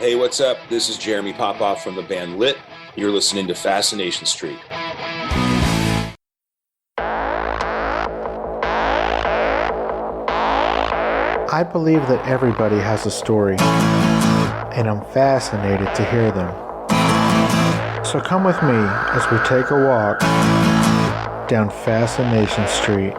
Hey, what's up? This is Jeremy Popoff from the band Lit. You're listening to Fascination Street. I believe that everybody has a story, and I'm fascinated to hear them. So come with me as we take a walk down Fascination Street.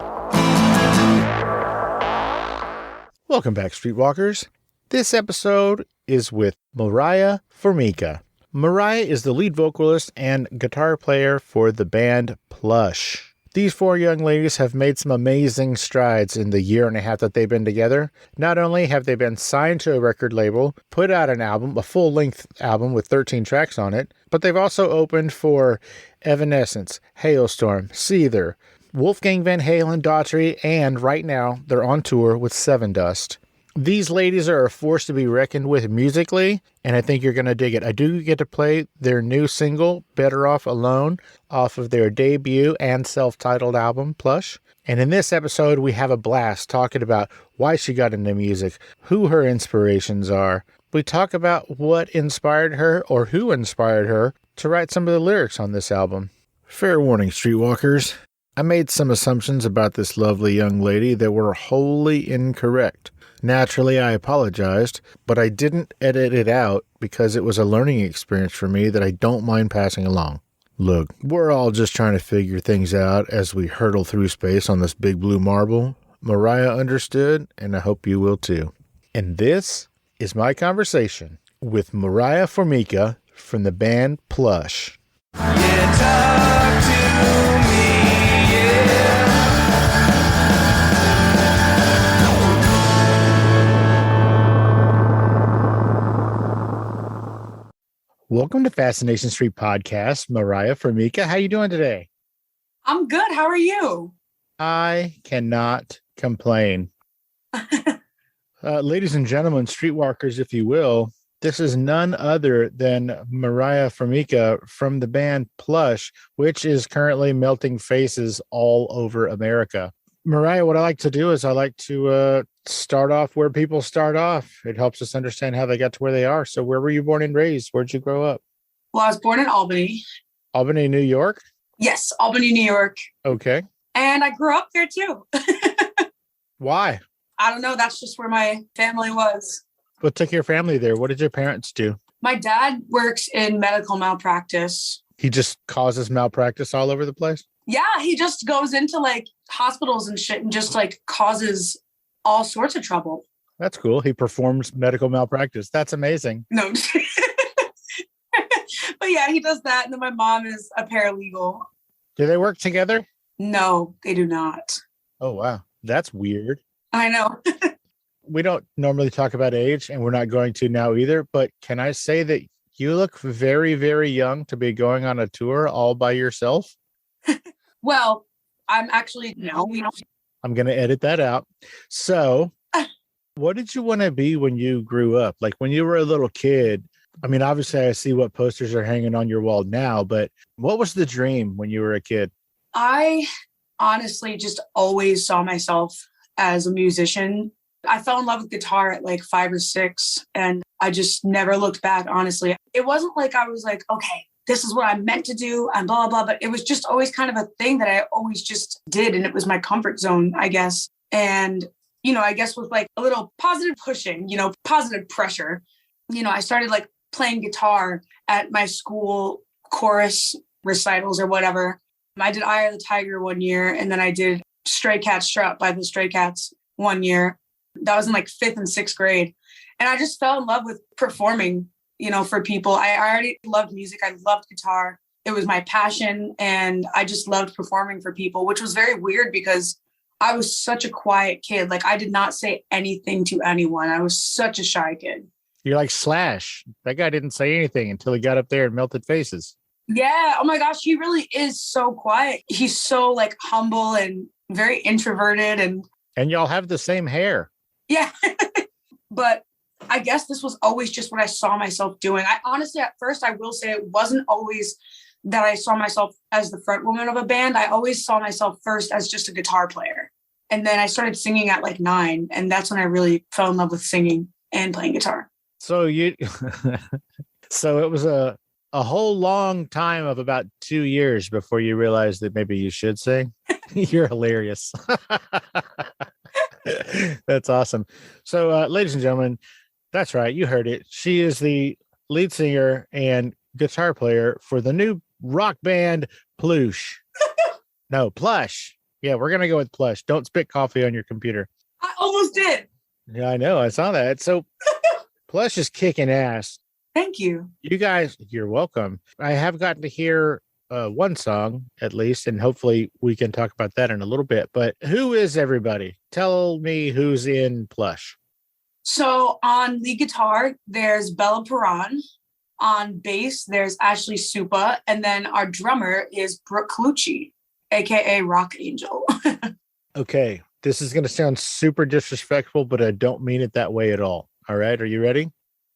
Welcome back, Streetwalkers. This episode is with Moriah Formica. Moriah is the lead vocalist and guitar player for the band Plush. These four young ladies have made some amazing strides in the year and a half that they've been together. Not only have they been signed to a record label, put out an album, a full-length album with 13 tracks on it, but they've also opened for Evanescence, Halestorm, Seether, Wolfgang Van Halen, Daughtry, and right now they're on tour with Seven Dust. These ladies are a force to be reckoned with musically, and I think you're going to dig it. I do get to play their new single, Better Off Alone, off of their debut and self-titled album, Plush. And in this episode, we have a blast talking about why she got into music, who her inspirations are. We talk about what inspired her or who inspired her to write some of the lyrics on this album. Fair warning, Streetwalkers. I made some assumptions about this lovely young lady that were wholly incorrect. Naturally, I apologized, but I didn't edit it out because it was a learning experience for me that I don't mind passing along. Look, we're all just trying to figure things out as we hurtle through space on this big blue marble. Moriah understood, and I hope you will too. And this is my conversation with Moriah Formica from the band Plush. Yeah, talk to me, yeah. Welcome to Fascination Street Podcast, Moriah Formica. How you doing today? I'm good. How are you? I cannot complain. Ladies and gentlemen, streetwalkers, if you will, this is none other than Moriah Formica from the band Plush, which is currently melting faces all over America. Moriah, what I like to do is I like to start off where people start off. It helps us understand how they got to where they are. So where were you born and raised? Where'd you grow up? Well, I was born in Albany. Albany, New York? Yes, Albany, New York. Okay. And I grew up there too. Why? I don't know. That's just where my family was. What took your family there? What did your parents do? My dad works in medical malpractice. He just causes malpractice all over the place? Yeah, he just goes into like hospitals and shit and just like causes all sorts of trouble. That's cool. He performs medical malpractice. That's amazing. No. But yeah, he does that. And then my mom is a paralegal. Do they work together? No, they do not. Oh, wow. That's weird. I know. We don't normally talk about age, and we're not going to now either. But can I say that you look very, very young to be going on a tour all by yourself? Well, I'm actually, no. I'm going to edit that out. So what did you want to be when you grew up? Like when you were a little kid? I mean, obviously I see what posters are hanging on your wall now, but what was the dream when you were a kid? I honestly just always saw myself as a musician. I fell in love with guitar at like 5 or 6, and I just never looked back, honestly. It wasn't like I was like, okay, this is what I'm meant to do and blah, blah, blah. But it was just always kind of a thing that I always just did. And it was my comfort zone, I guess. And, you know, I guess with like a little positive pushing, you know, positive pressure, you know, I started like playing guitar at my school chorus recitals or whatever. I did Eye of the Tiger one year, and then I did Stray Cats Strut by the Stray Cats one year. That was in like 5th and 6th grade. And I just fell in love with performing, you know, for people. I already loved music. I loved guitar. It was my passion. And I just loved performing for people, which was very weird because I was such a quiet kid. Like I did not say anything to anyone. I was such a shy kid. You're like Slash. That guy didn't say anything until he got up there and melted faces. Yeah. Oh my gosh. He really is so quiet. He's so like humble and very introverted. And y'all have the same hair. Yeah. But I guess this was always just what I saw myself doing. I honestly, at first, I will say it wasn't always that I saw myself as the front woman of a band. I always saw myself first as just a guitar player. And then I started singing at like 9. And that's when I really fell in love with singing and playing guitar. So you, so it was a whole long time of about 2 years before you realized that maybe you should sing. You're hilarious. That's awesome. So, ladies and gentlemen, that's right. You heard it. She is the lead singer and guitar player for the new rock band Plush. No, Plush. Yeah, we're going to go with Plush. Don't spit coffee on your computer. I almost did. Yeah, I know. I saw that. So Plush is kicking ass. Thank you. You guys, you're welcome. I have gotten to hear one song at least, and hopefully we can talk about that in a little bit. But who is everybody? Tell me who's in Plush. So on lead guitar, there's Bella Perron. On bass, there's Ashley Supa. And then our drummer is Brooke Colucci, aka Rock Angel. Okay, this is going to sound super disrespectful, but I don't mean it that way at all. All right, are you ready?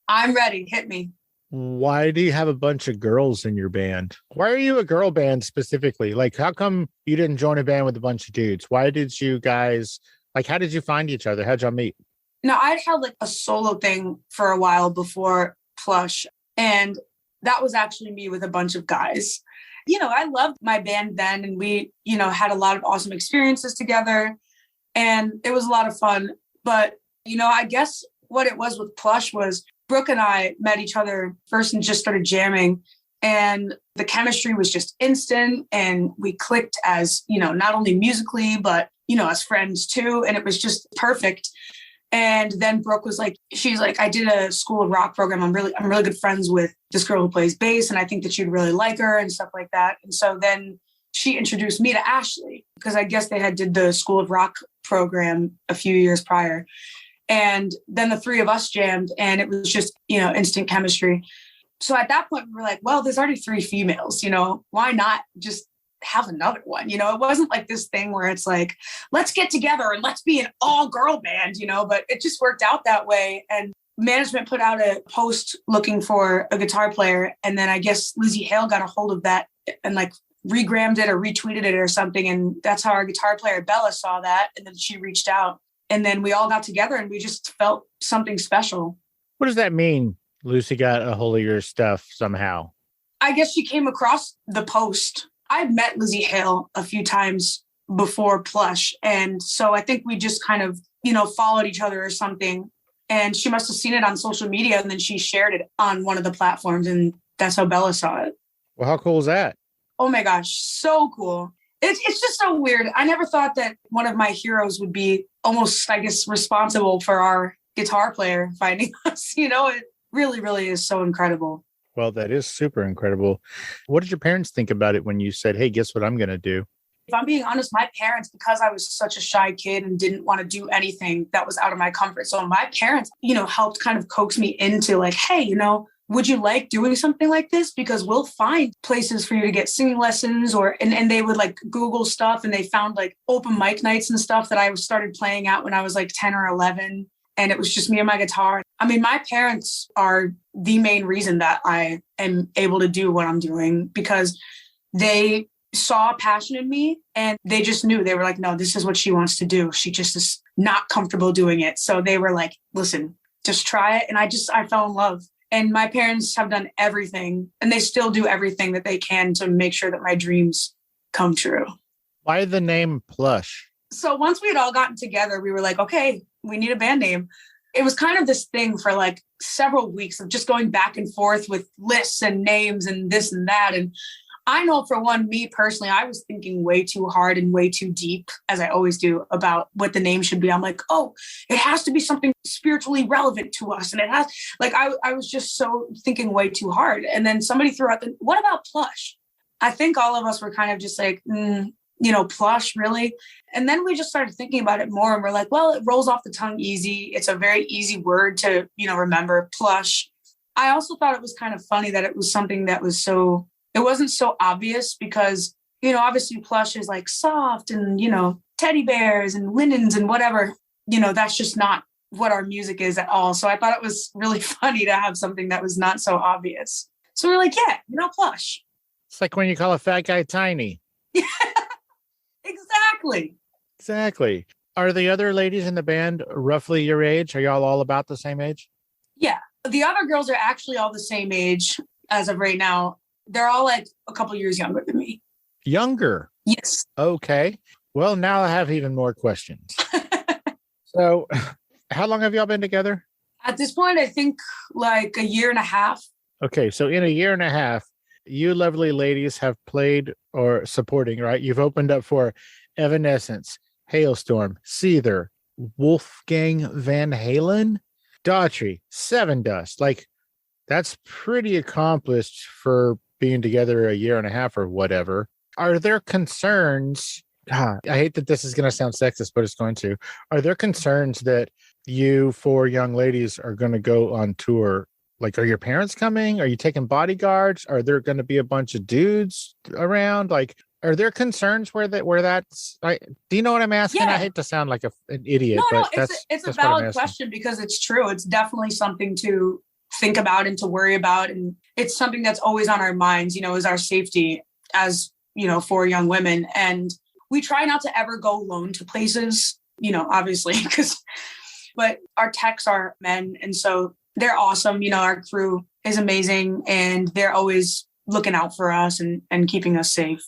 I'm ready. Hit me. Why do you have a bunch of girls in your band? Why are you a girl band specifically? Like, how come you didn't join a band with a bunch of dudes? Why did you guys, like, how did you find each other? How'd y'all meet? Now, I'd had like a solo thing for a while before Plush, and that was actually me with a bunch of guys. You know, I loved my band then, and we, you know, had a lot of awesome experiences together, and it was a lot of fun. But, you know, I guess what it was with Plush was Brooke and I met each other first and just started jamming, and the chemistry was just instant, and we clicked as, you know, not only musically, but, you know, as friends too. And it was just perfect. And then Brooke was like, she's like, I did a school of rock program. I'm really good friends with this girl who plays bass, and I think that you'd really like her and stuff like that. And so then she introduced me to Ashley, because I guess they had did the school of rock program a few years prior. And then the three of us jammed, and it was just, you know, instant chemistry. So at that point we were like, well, there's already 3 females, you know, why not just have another one? You know, it wasn't like this thing where it's like, let's get together and let's be an all girl band, you know, but it just worked out that way. And management put out a post looking for a guitar player. And then I guess Lizzie Hale got a hold of that and like regrammed it or retweeted it or something. And that's how our guitar player Bella saw that. And then she reached out, and then we all got together and we just felt something special. What does that mean? Lucy got a hold of your stuff somehow. I guess she came across the post. I'd met Lizzie Hale a few times before Plush. And so I think we just kind of, you know, followed each other or something. And she must have seen it on social media, and then she shared it on one of the platforms. And that's how Bella saw it. Well, how cool is that? Oh my gosh, so cool. It's just so weird. I never thought that one of my heroes would be almost, I guess, responsible for our guitar player finding us. You know, it really, really is so incredible. Well, that is super incredible. What did your parents think about it when you said, hey, guess what I'm going to do? If I'm being honest, my parents, because I was such a shy kid and didn't want to do anything that was out of my comfort zone, my parents, you know, helped kind of coax me into like, hey, you know, would you like doing something like this? Because we'll find places for you to get singing lessons, or, and they would like Google stuff, and they found like open mic nights and stuff that I started playing at when I was like 10 or 11. And it was just me and my guitar. I mean, my parents are the main reason that I am able to do what I'm doing, because they saw passion in me, and they just knew. They were like, no, this is what she wants to do. She just is not comfortable doing it. So they were like, listen, just try it. And I fell in love. And my parents have done everything, and they still do everything that they can to make sure that my dreams come true. Why the name Plush? So once we had all gotten together, we were like, okay, we need a band name. It was kind of this thing for like several weeks of just going back and forth with lists and names and this and that. And I know for one, me personally, I was thinking way too hard and way too deep, as I always do, about what the name should be. I'm like, oh, it has to be something spiritually relevant to us. And it has, like, I was just so thinking way too hard. And then somebody threw out what about Plush? I think all of us were kind of just like, you know, Plush, really? And then we just started thinking about it more, and we're like, well, it rolls off the tongue easy. It's a very easy word to, you know, remember, Plush. I also thought it was kind of funny that it was something that was it wasn't so obvious, because, you know, obviously Plush is like soft and, you know, teddy bears and linens and whatever, you know, that's just not what our music is at all. So I thought it was really funny to have something that was not so obvious. So we're like, yeah, you know, Plush. It's like when you call a fat guy tiny. Exactly. Are the other ladies in the band roughly your age? Are y'all all about the same age? Yeah. The other girls are actually all the same age as of right now. They're all like a couple years younger than me. Younger? Yes. Okay. Well, now I have even more questions. So, how long have y'all been together? At this point, I think like a year and a half. Okay, so in a year and a half, you lovely ladies have played or supporting, right? You've opened up for Evanescence, Halestorm, Seether, Wolfgang Van Halen, Daughtry, Seven Dust. Like, that's pretty accomplished for being together a year and a half or whatever. Are there concerns? I hate that this is going to sound sexist, but it's going to. Are there concerns that you four young ladies are going to go on tour? Like, are your parents coming? Are you taking bodyguards? Are there going to be a bunch of dudes around? Like, are there concerns where that's? Do you know what I'm asking? Yeah. I hate to sound like an idiot, No, but it's a valid question because it's true. It's definitely something to think about and to worry about, and it's something that's always on our minds. Is our safety as for young women, and we try not to ever go alone to places. Obviously, but our techs are men, and so they're awesome. Our crew is amazing, and they're always looking out for us and keeping us safe.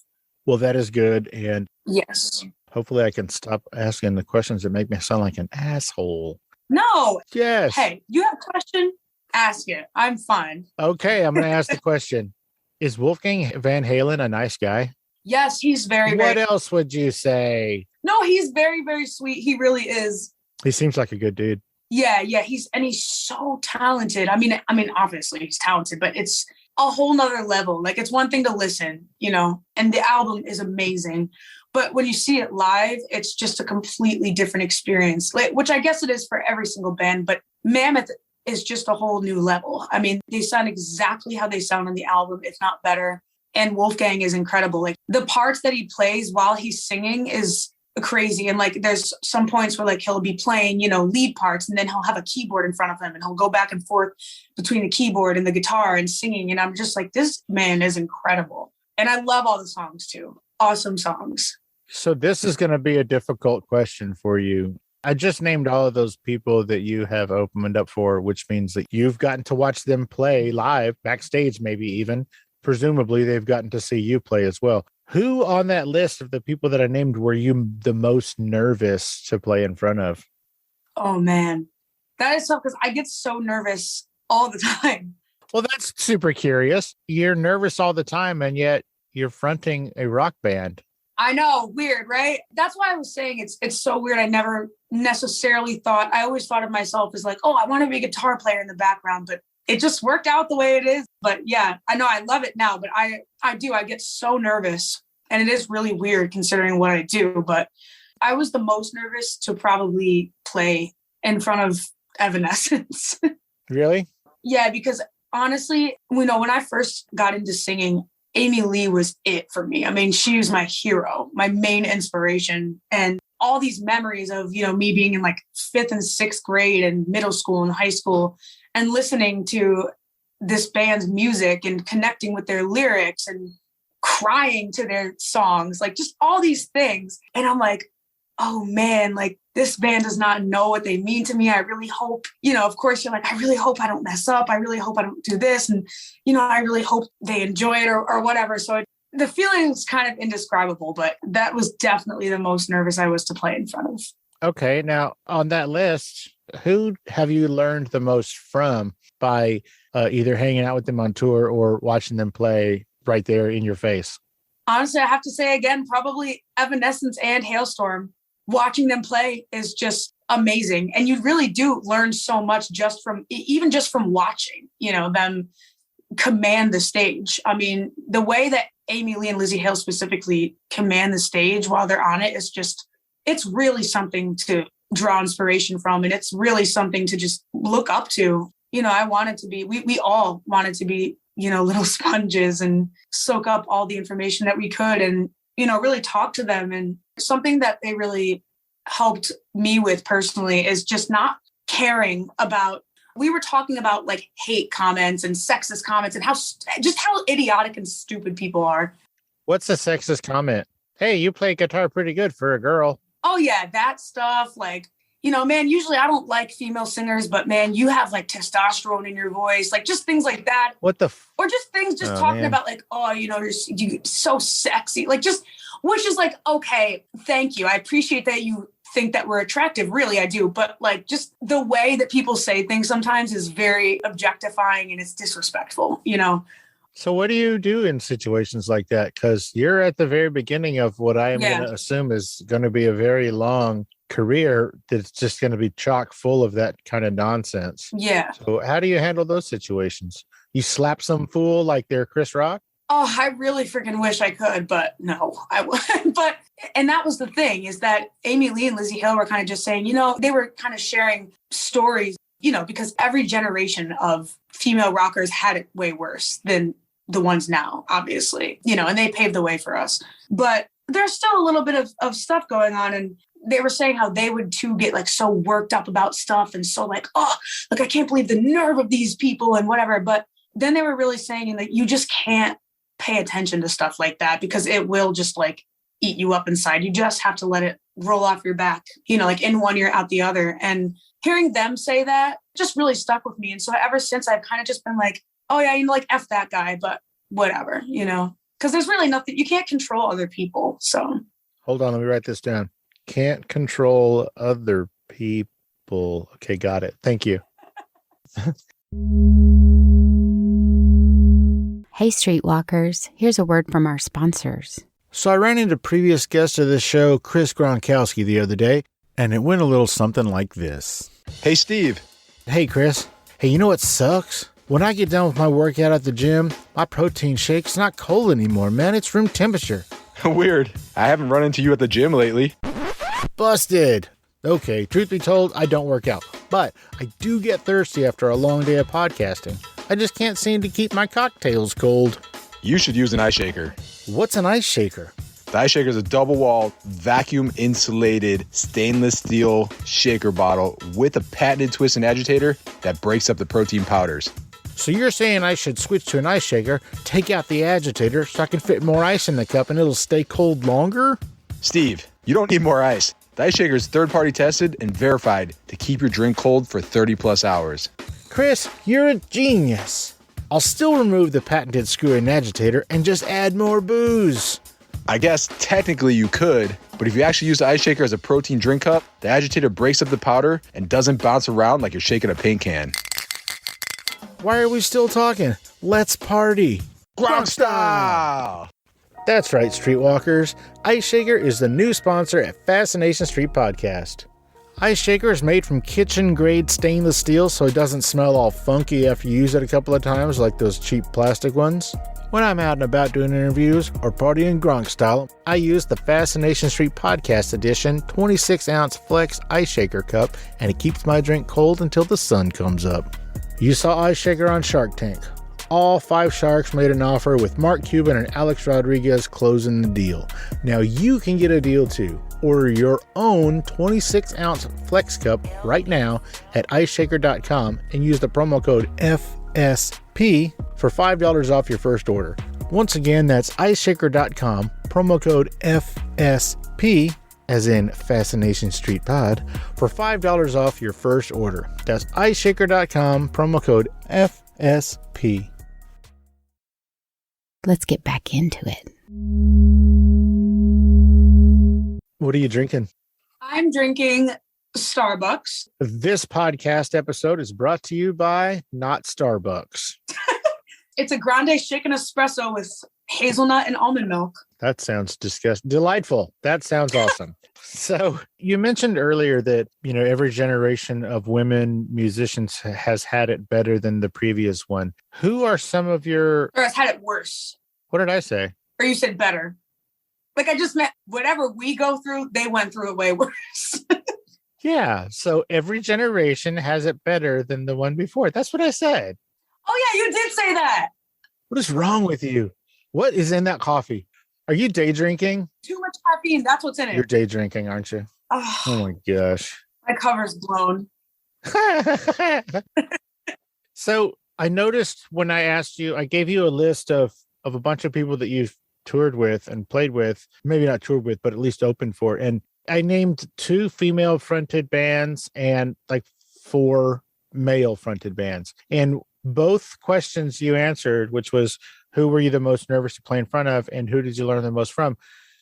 Well, that is good. And yes, hopefully I can stop asking the questions that make me sound like an asshole. No. Yes. Hey, you have a question? Ask it. I'm fine. Okay, I'm going to ask the question. Is Wolfgang Van Halen a nice guy? Yes, he's very, What very... else would you say? No, he's very, very sweet. He really is. He seems like a good dude. Yeah, he's so talented. I mean, obviously he's talented, but it's a whole nother level. Like, it's one thing to listen, and the album is amazing. But when you see it live, it's just a completely different experience, which I guess it is for every single band. But Mammoth is just a whole new level. I mean, they sound exactly how they sound on the album, if not better. And Wolfgang is incredible. Like, the parts that he plays while he's singing is crazy. And like, there's some points where like he'll be playing, lead parts, and then he'll have a keyboard in front of him and he'll go back and forth between the keyboard and the guitar and singing. And I'm just like, this man is incredible. And I love all the songs too. Awesome songs. So this is going to be a difficult question for you. I just named all of those people that you have opened up for, which means that you've gotten to watch them play live, backstage, maybe even. Presumably they've gotten to see you play as well. Who on that list of the people that I named were you the most nervous to play in front of? Oh, man. That is tough because I get so nervous all the time. Well, that's super curious. You're nervous all the time, and yet you're fronting a rock band. I know. Weird, right? That's why I was saying it's so weird. I never necessarily thought, I always thought of myself as like, oh, I want to be a guitar player in the background, but it just worked out the way it is. But yeah, I know I love it now, but I get so nervous, and it is really weird considering what I do. But I was the most nervous to probably play in front of Evanescence. Really? Yeah, because honestly, when I first got into singing, Amy Lee was it for me. I mean, she was my hero, my main inspiration. And all these memories of, me being in like 5th and 6th grade and middle school and high school and listening to this band's music and connecting with their lyrics and crying to their songs, like just all these things. And I'm like, oh man, like this band does not know what they mean to me. I really hope, of course you're like, I really hope I don't mess up. I really hope I don't do this. And, I really hope they enjoy it or whatever. So the feeling's kind of indescribable, but that was definitely the most nervous I was to play in front of. Okay. Now on that list, who have you learned the most from by either hanging out with them on tour or watching them play right there in your face? Honestly, I have to say again, probably Evanescence and Halestorm. Watching them play is just amazing. And you really do learn so much just from watching, them command the stage. I mean, the way that Amy Lee and Lizzie Hale specifically command the stage while they're on it is just, it's really something to draw inspiration from. And it's really something to just look up to. I wanted to be, we all wanted to be, little sponges and soak up all the information that we could and, really talk to them. And something that they really helped me with personally is just not caring about, we were talking about like hate comments and sexist comments and how idiotic and stupid people are. What's a sexist comment? Hey, you play guitar pretty good for a girl. Oh yeah, that stuff. Like, man, usually I don't like female singers, but man, you have like testosterone in your voice, like just things like that. What the? Or just things, just talking about like, oh, you're so sexy, like just, which is like, okay, thank you. I appreciate that you think that we're attractive. Really, I do. But like just the way that people say things sometimes is very objectifying and it's disrespectful, So what do you do in situations like that? Because you're at the very beginning of what I am going to assume is going to be a very long career that's just going to be chock full of that kind of nonsense. Yeah. So how do you handle those situations? You slap some fool like they're Chris Rock? Oh, I really freaking wish I could, but no, I wouldn't. And that was the thing, is that Amy Lee and Lizzie Hill were kind of just saying, they were kind of sharing stories, because every generation of female rockers had it way worse than the ones now, obviously, and they paved the way for us. But there's still a little bit of stuff going on. And they were saying how they would too get like so worked up about stuff. And so like, oh, like, I can't believe the nerve of these people and whatever. But then they were really saying that you just can't pay attention to stuff like that because it will just like eat you up inside. You just have to let it roll off your back, like in one ear, out the other. And hearing them say that just really stuck with me. And so ever since, I've kind of just been like, oh yeah, like F that guy, but whatever, because there's really nothing, you can't control other people. So hold on, let me write this down. Can't control other people. Okay, got it. Thank you. Hey, Streetwalkers, here's a word from our sponsors. So I ran into previous guest of this show, Chris Gronkowski, the other day, and it went a little something like this. Hey, Steve. Hey, Chris. Hey, you know what sucks? When I get done with my workout at the gym, my protein shake's not cold anymore, man. It's room temperature. Weird. I haven't run into you at the gym lately. Busted. Okay, truth be told, I don't work out, but I do get thirsty after a long day of podcasting. I just can't seem to keep my cocktails cold. You should use an ice shaker. What's an ice shaker? The ice shaker is a double-wall, vacuum-insulated stainless steel shaker bottle with a patented twist and agitator that breaks up the protein powders. So you're saying I should switch to an ice shaker, take out the agitator so I can fit more ice in the cup and it'll stay cold longer? Steve, you don't need more ice. The ice shaker is third-party tested and verified to keep your drink cold for 30-plus hours. Chris, you're a genius. I'll still remove the patented screw and agitator and just add more booze. I guess technically you could, but if you actually use the ice shaker as a protein drink cup, the agitator breaks up the powder and doesn't bounce around like you're shaking a paint can. Why are we still talking? Let's party. Gronk style! That's right, Streetwalkers. Ice Shaker is the new sponsor at Fascination Street Podcast. Ice Shaker is made from kitchen-grade stainless steel so it doesn't smell all funky after you use it a couple of times like those cheap plastic ones. When I'm out and about doing interviews or partying Gronk style, I use the Fascination Street Podcast Edition 26-ounce Flex Ice Shaker cup, and it keeps my drink cold until the sun comes up. You saw Ice Shaker on Shark Tank. All 5 sharks made an offer with Mark Cuban and Alex Rodriguez closing the deal. Now you can get a deal too. Order your own 26-ounce Flex Cup right now at iceshaker.com and use the promo code FSP for $5 off your first order. Once again, that's iceshaker.com, promo code FSP, as in Fascination Street Pod, for $5 off your first order. That's iceshaker.com, promo code FSP. Let's get back into it. What are you drinking? I'm drinking Starbucks. This podcast episode is brought to you by not Starbucks. It's a grande shaken espresso with hazelnut and almond milk. That sounds disgusting. Delightful. That sounds awesome. So you mentioned earlier that, every generation of women musicians has had it better than the previous one. Who are some of your... Or has had it worse. What did I say? Or you said better. Like I just meant whatever we go through, they went through it way worse. Yeah. So every generation has it better than the one before. That's what I said. Oh yeah, you did say that. What is wrong with you? What is in that coffee? Are you day drinking? Too much caffeine. That's what's in it. You're day drinking, aren't you? Oh, Oh my gosh. my cover's blown. So I noticed when I asked you, I gave you a list of a bunch of people that you've toured with and played with, maybe not toured with, but at least opened for. And I named 2 female fronted bands and like 4 male fronted bands. And both questions you answered, which was who were you the most nervous to play in front of and who did you learn the most from?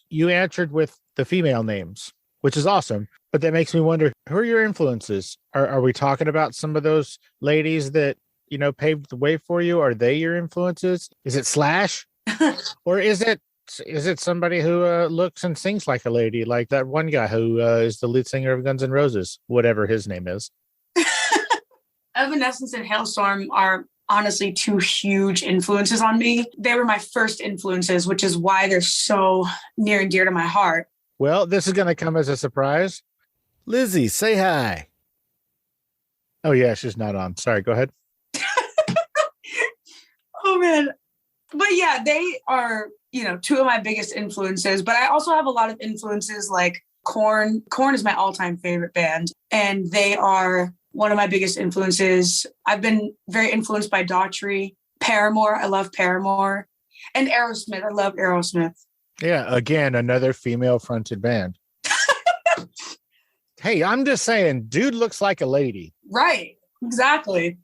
You answered with the female names, which is awesome. But that makes me wonder, who are your influences? Are we talking about some of those ladies that, you know, paved the way for you? Are they your influences? Is it Slash? Or is it somebody who looks and sings like a lady, like that one guy who is the lead singer of Guns N' Roses, whatever his name is? Evanescence and Halestorm are honestly 2 huge influences on me. They were my first influences, which is why they're so near and dear to my heart. Well, this is going to come as a surprise. Lizzie, say hi. Oh, yeah, she's not on. Sorry, go ahead. Oh, man. But yeah, they are, you know, 2 of my biggest influences. But I also have a lot of influences like Korn. Korn is my all-time favorite band, and they are one of my biggest influences. I've been very influenced by Daughtry, Paramore. I love Paramore. And Aerosmith. I love Aerosmith. Yeah, again, another female-fronted band. Hey, I'm just saying, dude looks like a lady. Right. Exactly.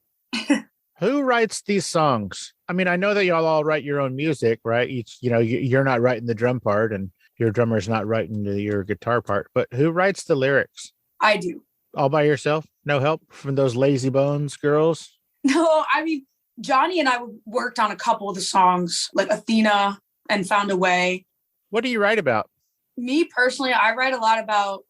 Who writes these songs? I mean, I know that y'all all write your own music, right? Each, you know, you're not writing the drum part and your drummer's not writing your guitar part, but who writes the lyrics? I do. All by yourself? No help from those lazy bones girls? No, I mean, Johnny and I worked on a couple of the songs, like Athena and Found a Way. What do you write about? Me personally, I write a lot about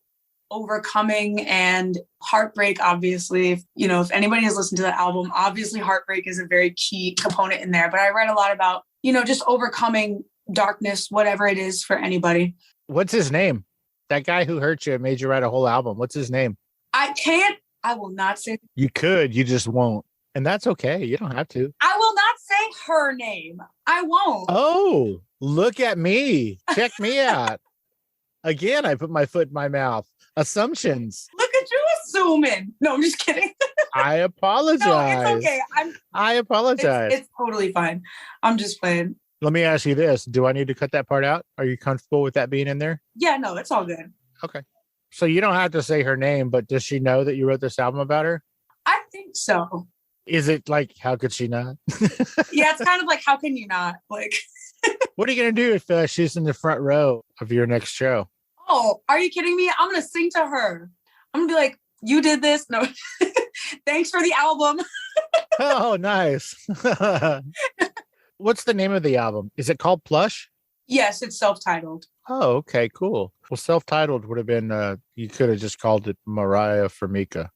overcoming and heartbreak, obviously. If anybody has listened to that album, obviously heartbreak is a very key component in there. But I write a lot about, just overcoming darkness, whatever it is for anybody. What's his name? That guy who hurt you and made you write a whole album. What's his name? I will not say. You could, you just won't. And that's okay. You don't have to. I will not say her name. I won't. Oh, look at me. Check me out. Again, I put my foot in my mouth. Assumptions. Look at you assuming. No, I'm just kidding. I apologize. No, it's okay. I apologize. It's totally fine. I'm just playing. Let me ask you this. Do I need to cut that part out? Are you comfortable with that being in there? Yeah, no, it's all good. Okay. So you don't have to say her name, but does she know that you wrote this album about her? I think so. Is it like, how could she not? Yeah, it's kind of like, how can you not? Like, what are you going to do if she's in the front row of your next show? Oh, are you kidding me? I'm going to sing to her. I'm going to be like, you did this. No, thanks for the album. Oh, nice. What's the name of the album? Is it called Plush? Yes, it's self-titled. Oh, okay, cool. Well, self-titled would have been, you could have just called it Moriah Formica.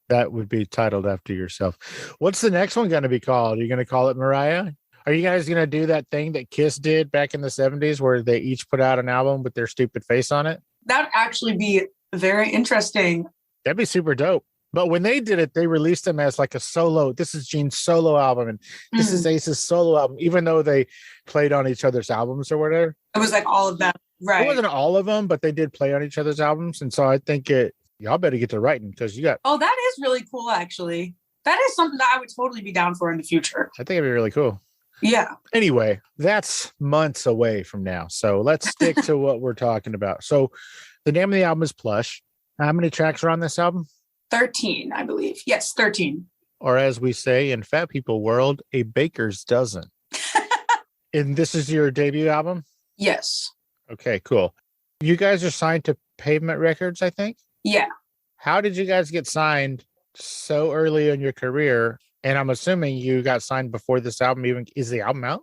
That would be titled after yourself. What's the next one going to be called? Are you going to call it Mariah? Are you guys going to do that thing that Kiss did back in the 70s where they each put out an album with their stupid face on it? That'd actually be very interesting. That'd be super dope. But when they did it, they released them as like a solo. This is Gene's solo album and this is Ace's solo album, even though they played on each other's albums or whatever. It was like all of them. Right. It wasn't all of them, but they did play on each other's albums. And so I think y'all better get to writing because you got. Oh, that is really cool, actually. That is something that I would totally be down for in the future. I think it'd be really cool. Yeah. Anyway, that's months away from now. So let's stick to what we're talking about. So the name of the album is Plush. How many tracks are on this album? 13, I believe. Yes, 13. Or as we say in fat people world, a baker's dozen. And this is your debut album? Yes. Okay, cool. You guys are signed to Pavement Records, I think? Yeah. How did you guys get signed so early in your career? And I'm assuming you got signed before this album even is the album out?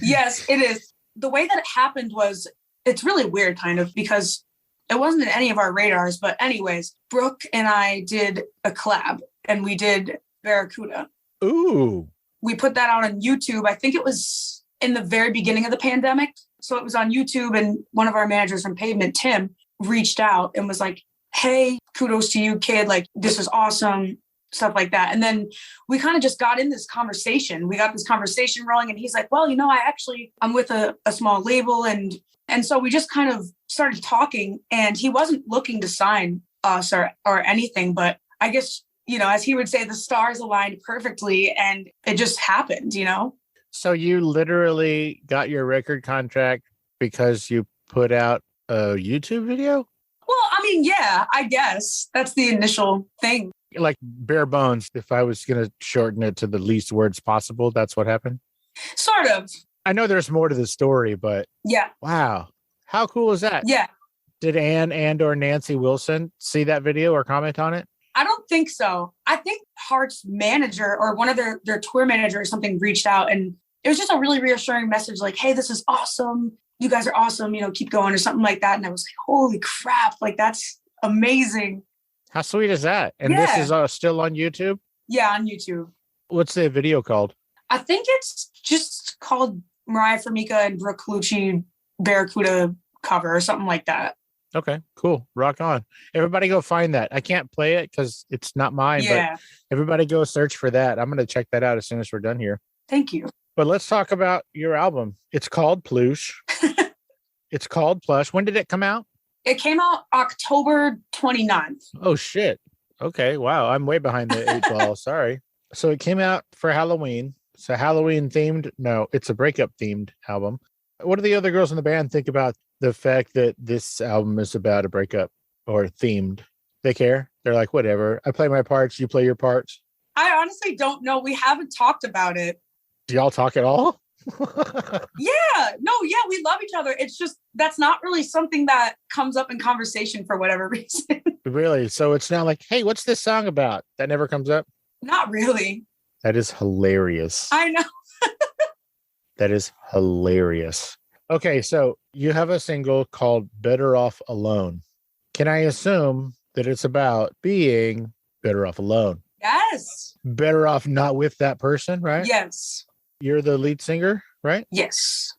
Yes, it is. The way that it happened was, it's really weird kind of because it wasn't in any of our radars. But anyways, Brooke and I did a collab and we did Barracuda. Ooh. We put that out on YouTube. I think it was in the very beginning of the pandemic. So it was on YouTube and one of our managers from Pavement, Tim, reached out and was like, hey, kudos to you, kid. Like, this is awesome. Stuff like that. And then we kind of just got in this conversation. We got this conversation rolling and he's like, well, I'm with a small label. And so we just kind of started talking and he wasn't looking to sign us or anything. But I guess, as he would say, the stars aligned perfectly and it just happened, So you literally got your record contract because you put out a YouTube video? Well, I mean, yeah, I guess that's the initial thing. Like bare bones, if I was going to shorten it to the least words possible, that's what happened? Sort of. I know there's more to the story, but Yeah. wow. How cool is that? Yeah. Did Ann and or Nancy Wilson see that video or comment on it? I don't think so. I think Heart's manager or one of their tour manager or something reached out, and it was just a really reassuring message like, hey, this is awesome. You guys are awesome. You know, keep going or something like that. And I was like, holy crap. Like, that's amazing. How sweet is that? And Yeah. this is still on YouTube? Yeah, on YouTube. What's the video called? I think it's just called Moriah Formica and Brooke Lucci Barracuda cover or something like that. Okay, cool. Rock on. Everybody go find that. I can't play it because it's not mine, Yeah. but everybody go search for that. I'm going to check that out as soon as we're done here. Thank you. But let's talk about your album. It's called Plush. It's called Plush. When did it come out? It came out October 29th. Oh, shit. Okay, wow. I'm way behind the 8 ball. Sorry. So it came out for Halloween. It's a Halloween themed. No, it's a breakup themed album. What do the other girls in the band think about the fact that this album is about a breakup or themed? They care? They're like, whatever. I play my parts. You play your parts. I honestly don't know. We haven't talked about it. Do y'all talk at all? Yeah. No, yeah, we love each other. It's just that's not really something that comes up in conversation for whatever reason. Really? So it's not like, hey, what's this song about? That never comes up? Not really. That is hilarious. I know. That is hilarious. Okay, so you have a single called Better Off Alone. Can I assume that it's about being better off alone? Yes. Better off not with that person, right? Yes. You're the lead singer, right? Yes.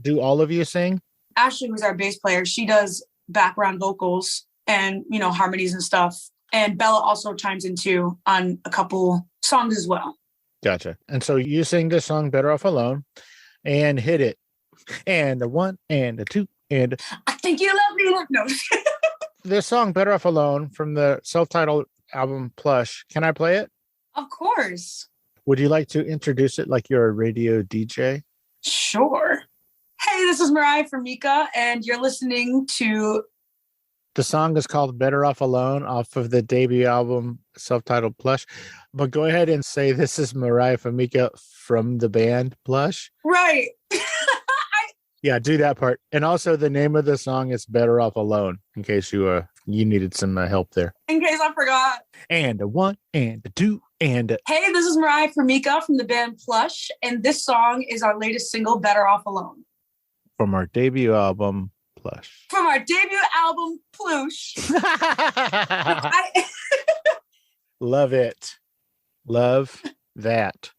Do all of you sing? Ashley, who's our bass player, she does background vocals and, you know, harmonies and stuff. And Bella also chimes in too on a couple songs as well. Gotcha. And so you sing this song Better Off Alone and hit it. And a 1 and a 2 and I think you love me. No. this song Better Off Alone from the self-titled album Plush. Can I play it? Of course. Would you like to introduce it like you're a radio DJ? Sure. Hey, this is Moriah Formica, and you're listening to... The song is called Better Off Alone off of the debut album self-titled Plush. But go ahead and say this is Moriah Formica from the band Plush. Right. Yeah, do that part. And also the name of the song is Better Off Alone, in case you needed some help there. In case I forgot. And a 1 and a 2 and a... Hey, this is Moriah Formica from the band Plush, and this song is our latest single, Better Off Alone. From our debut album, Plush. From our debut album, Plush. Love it. Love that.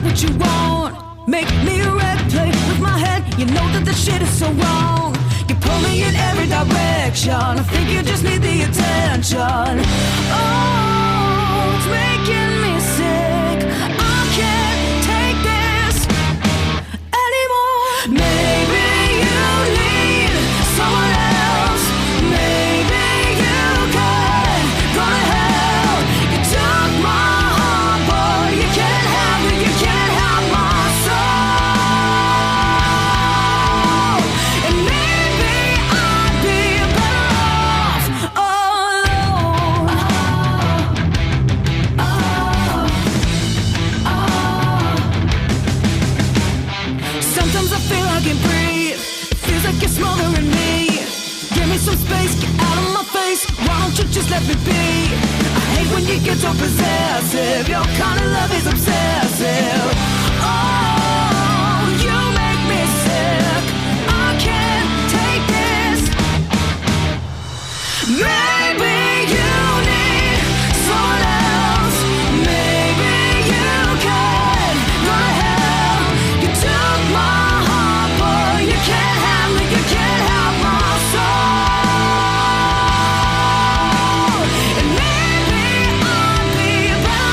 What you want, make me a red play with my head. You know that the shit is so wrong. You pull me in every direction. I think you just need the attention. Oh, it's making me sick. I can't take this anymore. Maybe you need someone else. Maybe you could go to hell. You took my heart, but you can't have it. You can't have my soul. And maybe I'd be better off alone. Sometimes I feel I can breathe. It feels like you're smothering me. Give me some space, get out of my face. Why don't you just let me be? I hate when you get so possessive. Your kind of love is obsessive. Oh, you make me sick. I can't take this. Maybe you need someone else. Maybe you can go to hell. You took my heart, but you can't have me. You can't have my soul. And maybe I'd be better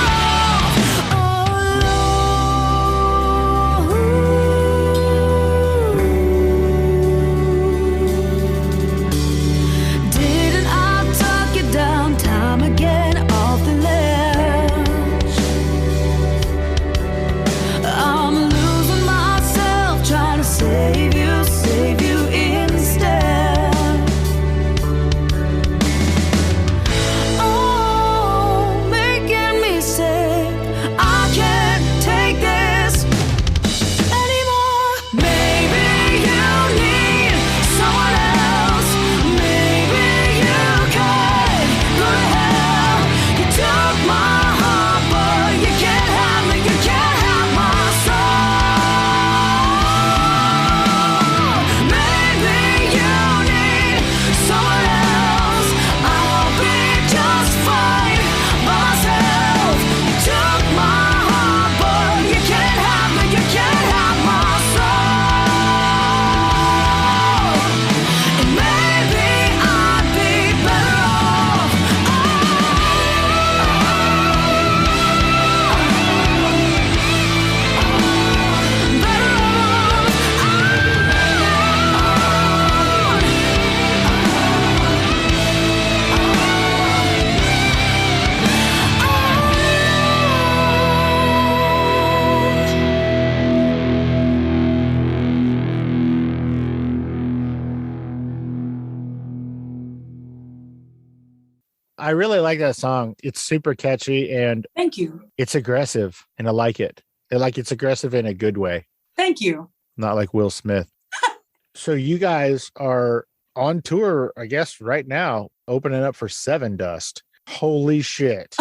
I really like that song. It's super catchy and Thank you. it's aggressive, and I like it. It's aggressive in a good way, Thank you. not like Will Smith. So you guys are on tour, I guess, right now, opening up for Seven Dust. Holy shit.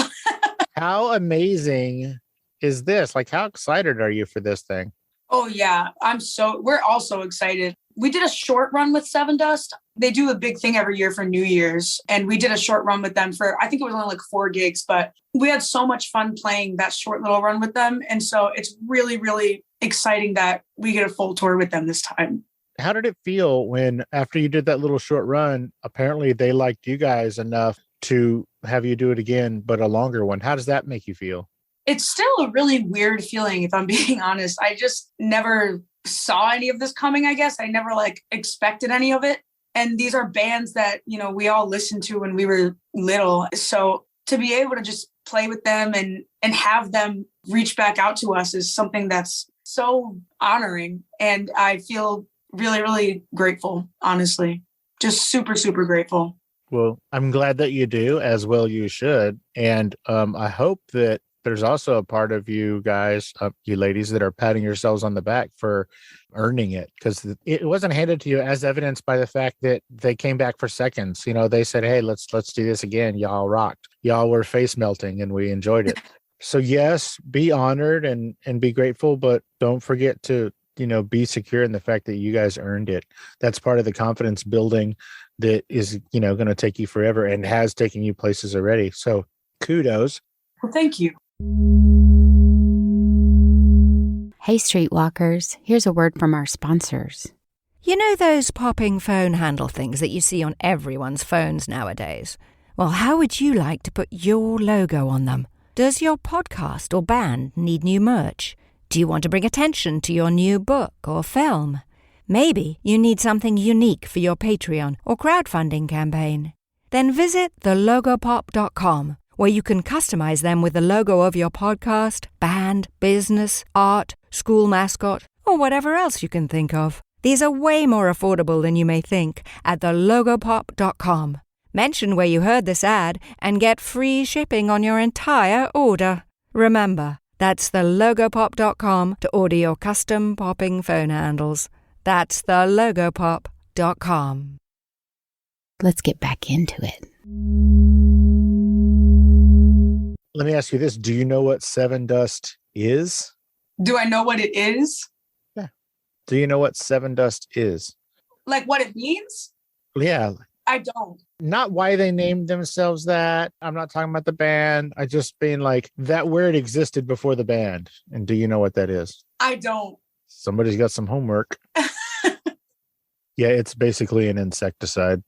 How amazing is this? Like, how excited are you for this thing? Oh yeah, we're all so excited. We did a short run with Seven Dust. They do a big thing every year for New Year's. And we did a short run with them for, I think it was only like 4 gigs, but we had so much fun playing that short little run with them. And so it's really, really exciting that we get a full tour with them this time. How did it feel when, after you did that little short run, apparently they liked you guys enough to have you do it again, but a longer one? How does that make you feel? It's still a really weird feeling, if I'm being honest. I just never saw any of this coming, I guess. I never like expected any of it. And these are bands that, you know, we all listened to when we were little. So to be able to just play with them and have them reach back out to us is something that's so honoring. And I feel really, really grateful, honestly. Just super, super grateful. Well, I'm glad that you do, as well you should. And I hope that there's also a part of you guys, you ladies, that are patting yourselves on the back for earning it, because it wasn't handed to you, as evidenced by the fact that they came back for seconds. You know, they said, hey, let's do this again. Y'all rocked. Y'all were face melting and we enjoyed it. So yes, be honored and be grateful, but don't forget to, you know, be secure in the fact that you guys earned it. That's part of the confidence building that is, you know, going to take you forever and has taken you places already. So kudos. Well, thank you. Hey, Streetwalkers, here's a word from our sponsors. You know those popping phone handle things that you see on everyone's phones nowadays? Well, how would you like to put your logo on them? Does your podcast or band need new merch? Do you want to bring attention to your new book or film? Maybe you need something unique for your Patreon or crowdfunding campaign. Then visit thelogopop.com, where you can customize them with the logo of your podcast, band, business, art, school mascot, or whatever else you can think of. These are way more affordable than you may think at thelogopop.com. Mention where you heard this ad and get free shipping on your entire order. Remember, that's thelogopop.com to order your custom popping phone handles. That's thelogopop.com. Let's get back into it. Let me ask you this. Do you know what Seven Dust is? Do I know what it is? Yeah. Do you know what Seven Dust is? Like what it means? Yeah. I don't. Not why they named themselves that. I'm not talking about the band. I just being like, that word existed before the band. And do you know what that is? I don't. Somebody's got some homework. Yeah, it's basically an insecticide.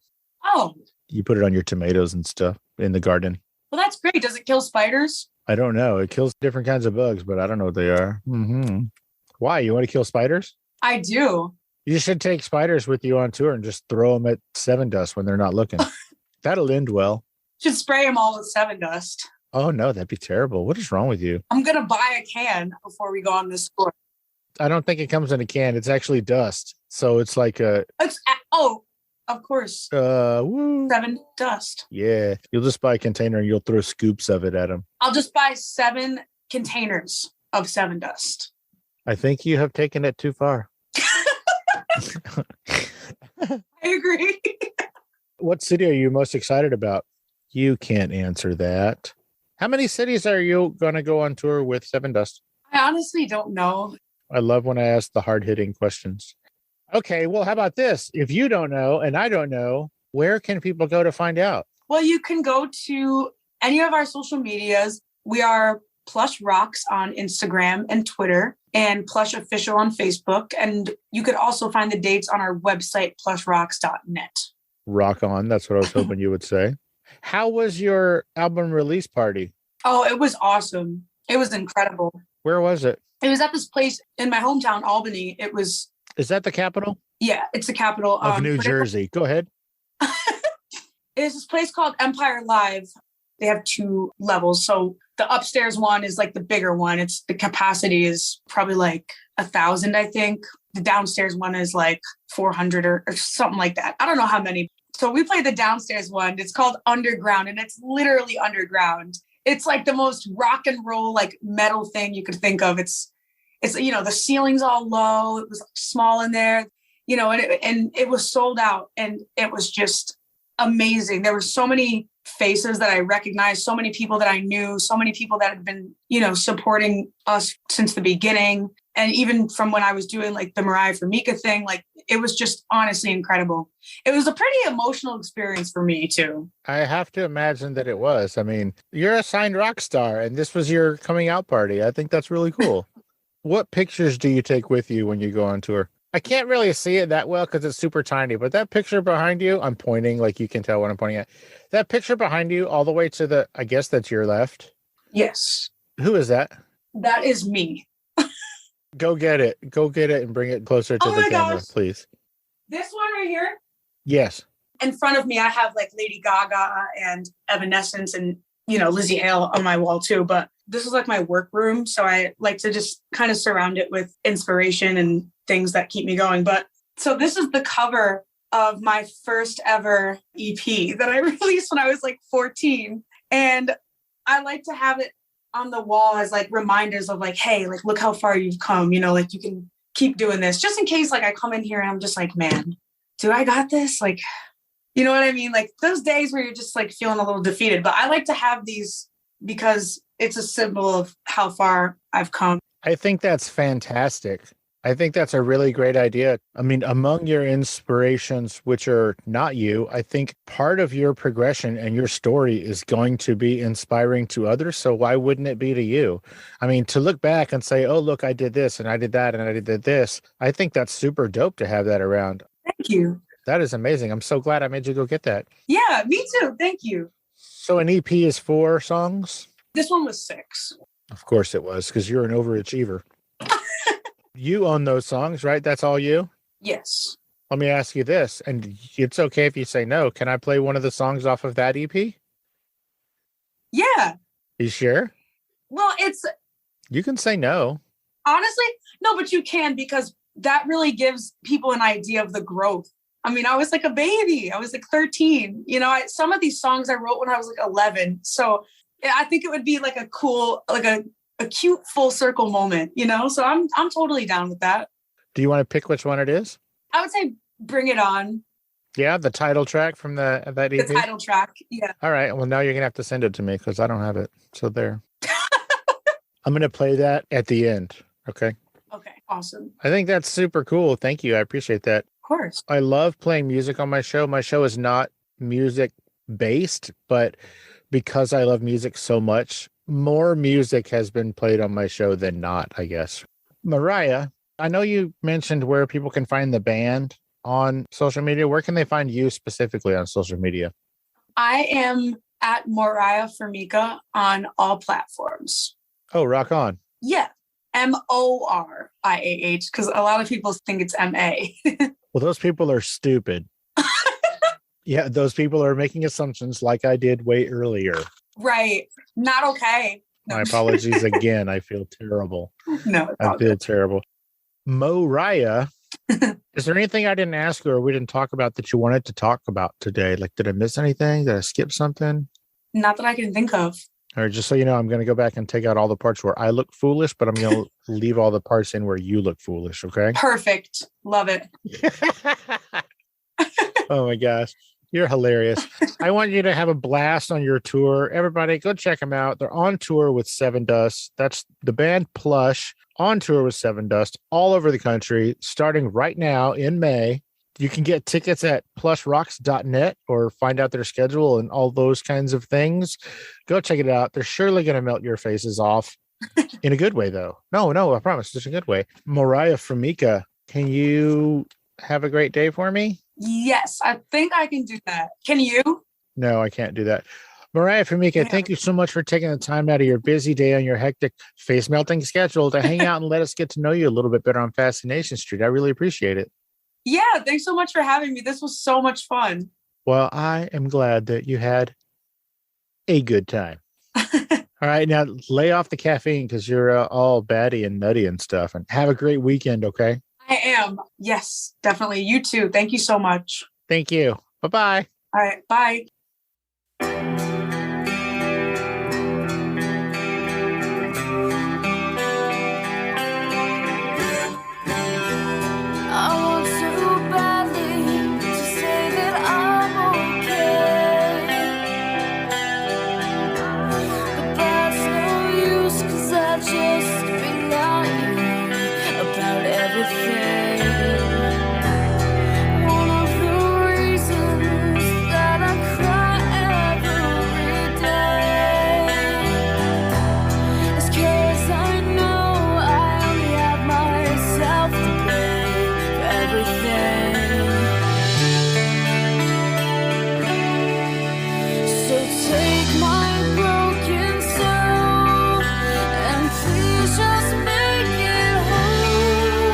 Oh, You put it on your tomatoes and stuff in the garden. well, that's great. Does it kill spiders? I don't know. It kills different kinds of bugs, but I don't know what they are. Mm-hmm. Why? You want to kill spiders? I do. You should take spiders with you on tour and just throw them at Seven Dust when they're not looking. That'll end well. Should spray them all with Seven Dust. Oh, no, that'd be terrible. What is wrong with you? I'm going to buy a can before we go on this tour. I don't think it comes in a can. It's actually dust. So it's like a, Of course. woo. Seven Dust. Yeah. You'll just buy a container and you'll throw scoops of it at them. I'll just buy 7 containers of Seven Dust. I think you have taken it too far. I agree. What city are you most excited about? You can't answer that. How many cities are you going to go on tour with Seven Dust? I honestly don't know. I love when I ask the hard-hitting questions. Okay, well, how about this? If you don't know and I don't know, where can people go to find out? Well, you can go to any of our social medias. We are Plush Rocks on Instagram and Twitter, and Plush Official on Facebook. And you could also find the dates on our website, plushrocks.net. Rock on. That's what I was hoping you would say. How was your album release party? Oh, it was awesome. It was incredible. Where was it? It was at this place in my hometown, Albany. It was, Is that the capital? yeah, it's the capital Of New Jersey. Go ahead. It's this place called Empire Live. They have 2 levels. So the upstairs one is like the bigger one. It's the capacity is probably like 1,000, I think. The downstairs one is like 400 or something like that. I don't know how many. So we played the downstairs one. It's called Underground, and it's literally underground. It's like the most rock and roll, like metal thing you could think of. It's the ceiling's all low. It was small in there, and it was sold out, and it was just amazing. There were so many faces that I recognized, so many people that I knew, so many people that had been, supporting us since the beginning. And even from when I was doing like the Moriah Formica thing, like it was just honestly incredible. It was a pretty emotional experience for me too. I have to imagine that it was. I mean, you're a signed rock star and this was your coming out party. I think that's really cool. What pictures do you take with you when you go on tour? I can't really see it that well because it's super tiny, but that picture behind you, I'm pointing, like you can tell what I'm pointing at. That picture behind you all the way to I guess that's your left. Yes. Who is that? That is me. Go get it. Go get it and bring it closer to the camera, please. This one right here? Yes. In front of me, I have like Lady Gaga and Evanescence and, Lizzie Hale on my wall too. But this is like my work room. So I like to just kind of surround it with inspiration and things that keep me going. But so this is the cover of my first ever EP that I released when I was like 14. And I like to have it on the wall as like reminders of like, hey, like, look how far you've come, like you can keep doing this just in case like I come in here and I'm just like, man, do I got this? Like, you know what I mean? Like those days where you're just like feeling a little defeated, but I like to have these because it's a symbol of how far I've come. I think that's fantastic. I think that's a really great idea. I mean, among your inspirations, which are not you, I think part of your progression and your story is going to be inspiring to others. So why wouldn't it be to you? I mean, to look back and say, oh, look, I did this and I did that and I did this. I think that's super dope to have that around. Thank you. That is amazing. I'm so glad I made you go get that. Yeah, me too. Thank you. So an EP is 4 songs? This one was 6. Of course it was, because you're an overachiever. You own those songs, right? That's all you? Yes. Let me ask you this, and it's okay if you say no. Can I play one of the songs off of that EP? Yeah. You sure? Well, You can say no. Honestly, no, but you can, because that really gives people an idea of the growth. I mean, I was like a baby. I was like 13. Some of these songs I wrote when I was like 11. So I think it would be like a cool, like a cute full circle moment, So I'm totally down with that. Do you want to pick which one it is? I would say Bring It On. Yeah, the title track from that EP? The title track, yeah. All right. Well, now you're going to have to send it to me because I don't have it. So there. I'm going to play that at the end. Okay. Okay, awesome. I think that's super cool. Thank you. I appreciate that. Of course. I love playing music on my show. My show is not music based, but because I love music so much, more music has been played on my show than not, I guess. Moriah, I know you mentioned where people can find the band on social media. Where can they find you specifically on social media? I am at Moriah Formica on all platforms. Oh, rock on. Yeah. MORIAH, because a lot of people think it's MA. Well, those people are stupid. Yeah, those people are making assumptions like I did way earlier. Right. Not okay. No. My apologies again. I feel terrible. No, I feel terrible. Moriah, is there anything I didn't ask you or we didn't talk about that you wanted to talk about today? Like, did I miss anything? Did I skip something? Not that I can think of. All right, just so you know, I'm going to go back and take out all the parts where I look foolish, but I'm going to leave all the parts in where you look foolish, okay? Perfect. Love it. Oh my gosh. You're hilarious. I want you to have a blast on your tour. Everybody, go check them out. They're on tour with Seven Dust. That's the band Plush on tour with Seven Dust all over the country, starting right now in May. You can get tickets at plushrocks.net or find out their schedule and all those kinds of things. Go check it out. They're surely going to melt your faces off in a good way, though. No, I promise. It's a good way. Moriah Formica, can you have a great day for me? Yes, I think I can do that. Can you? No, I can't do that. Moriah Formica, thank you so much for taking the time out of your busy day on your hectic face-melting schedule to hang out and let us get to know you a little bit better on Fascination Street. I really appreciate it. Yeah, thanks so much for having me. This was so much fun. Well, I am glad that you had a good time. All right, now lay off the caffeine because you're all batty and nutty and stuff. And have a great weekend, okay? I am. Yes, definitely. You too. Thank you so much. Thank you. Bye-bye. All right. Bye. I want so badly to say that I'm okay, but that's no use, 'cause I just been lying about everything. One of the reasons that I cry every day is 'cause I know I only have myself to blame for everything. So take my broken soul and please just make it whole.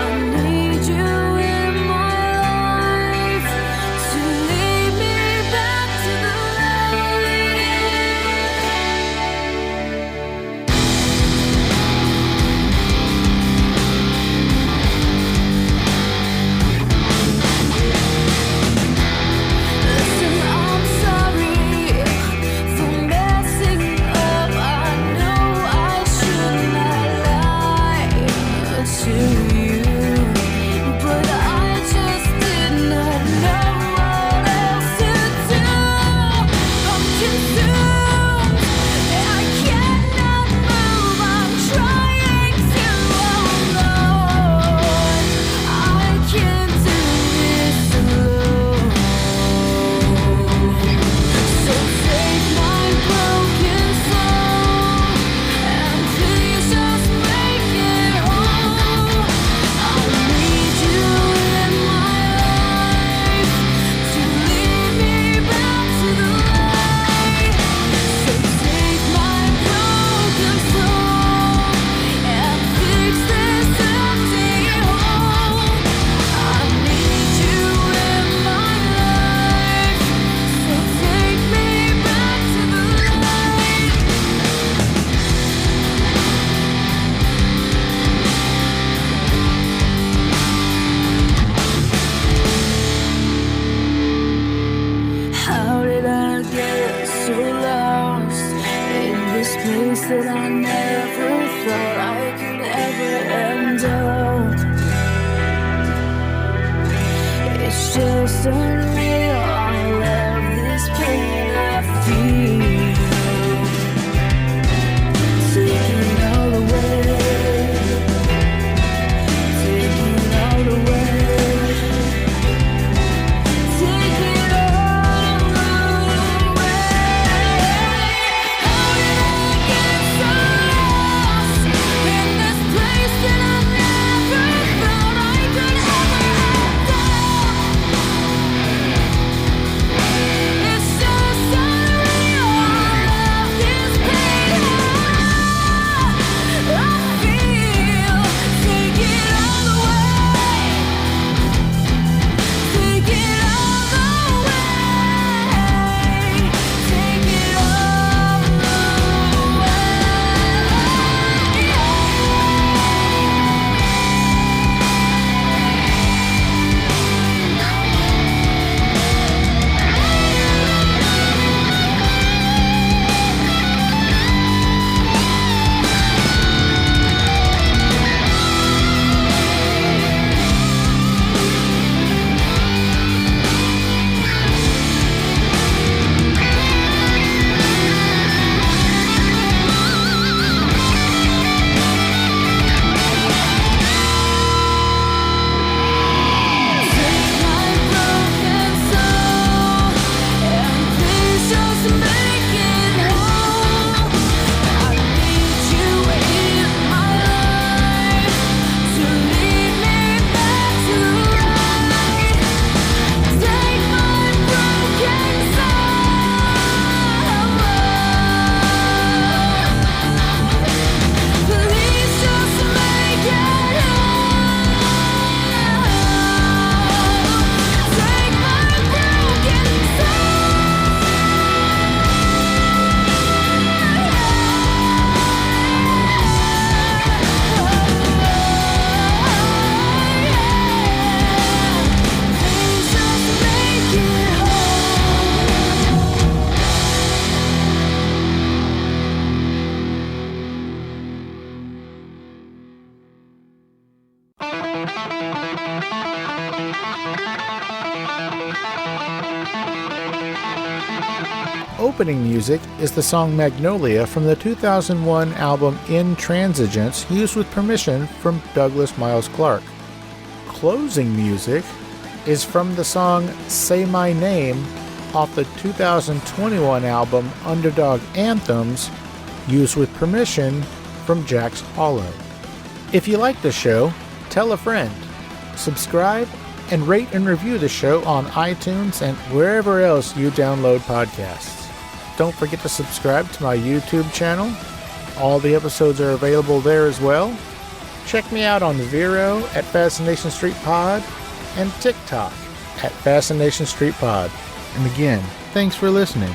I need you in my life to lead me back to the light. Listen, I'm sorry for messing up. I know I should not lie to you, but I just did not know what else to do. I'm consumed, I cannot move. I'm trying to hold on. I can't do this alone. So take my broken soul and please just make it whole. I need you in my life to lead me back to the light. So take my broken soul and fix this empty hole. I need you in my life, so take me back to the light. How did I get so lost in this place that I never thought I could ever end up? It's just unreal, all of this pain I feel. Take it all away. Take it all away. Take it all away. How did I get so lost in this place that I never thought I could ever end up? Opening music is the song Magnolia from the 2001 album Intransigence, used with permission from Douglas Miles Clark. Closing music is from the song Say My Name off the 2021 album Underdog Anthems, used with permission from Jack's Hollow. If you like the show, tell a friend. Subscribe and rate and review the show on iTunes and wherever else you download podcasts. Don't forget to subscribe to my YouTube channel. All the episodes are available there as well. Check me out on Vero at Fascination Street Pod and TikTok at Fascination Street Pod. And again, thanks for listening.